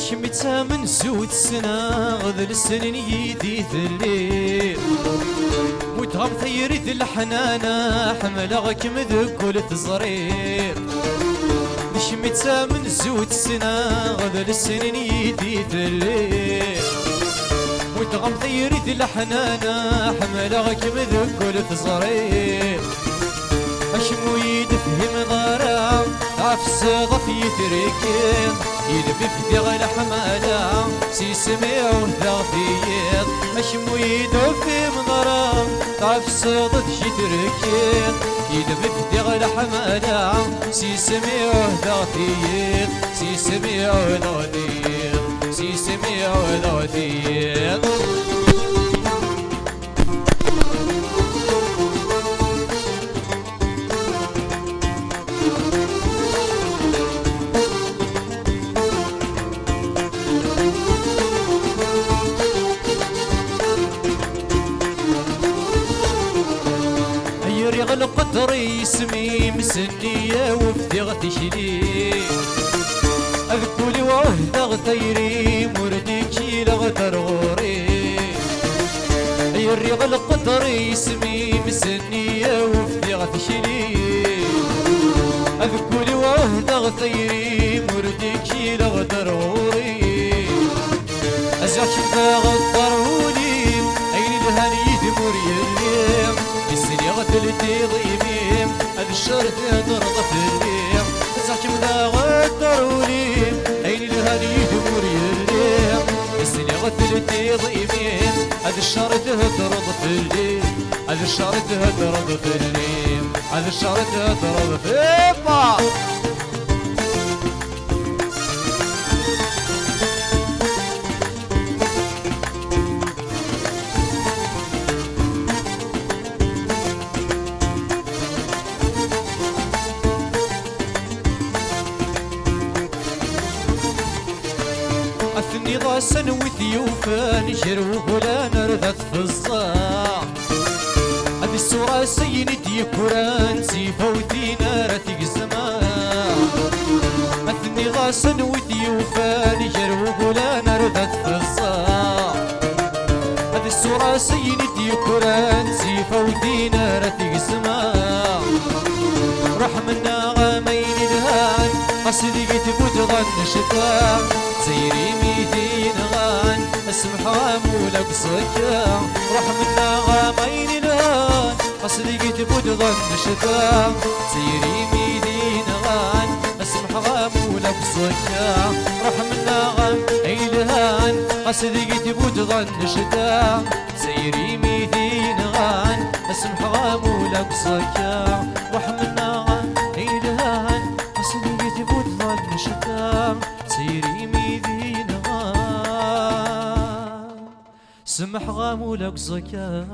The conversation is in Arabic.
شميتها من زود سنة غذل السنين يدي ذلي وتغم ثيري ذي الحنانة حملغك مذكول تزرير شميتها من زود سنة غذل السنين يدي ذلي وتغم ثيري ذي الحنانة حملغك مذكول تزرير أشمو يدفهم ضرام عفس ضف يتركين يلبي في غير حمالة سيسمع وثغفيض أشمو يدفهم ضرام عفس ضف يتركين يلبي في غير حمالة سيسمع وثغفيض سيسمع وثغفيض سيسمع وثغفيض يغل قطري اسمي مسنية وفتغ تشلي أذكولي وأهدغ ثيري مردكي لغتر غوري يغل قطري اسمي مسنية وفتغ تشلي أذكولي وأهدغ ثيري مردكي لغتر غوري أزعك بغطروني أين الهني دمر يليم السني غتلتي ضيميم هذا الشهر تضرب في الليم زعك مذا غدروني أين الهني دمر يليم السني غتلتي ضيميم هذا الشهر تضرب في الليم هذا الشهر تضرب في الليم هذا الشهر تضرب في الليم أثني ضاسن وثيوفان جروه ولا نردت في الصاع هذه الصورة سينتي كوران سيفا وثينا رتيق الزمان أثني ضاسن وثيوفان جروه ولا نردت في الصاع هذه الصورة سينتي كوران سيفا وثينا رتيق الزمان رحمنا غامين الهان قصدي تبوت غن شتاء سيري ميدين غان اسمح وامولك صكا رحمنا غامين الهان قصدي تبوت غن شتاء سيري ميدين غان اسمح وامولك صكا رحمنا غامين الهان قصدي تبوت غن شتاء سيري ميدين غان اسمح وامولك صكا رحمنا غامين الهان قصدي تبوت غن شتاء سيري ميدين غان سمح غامولك زكاة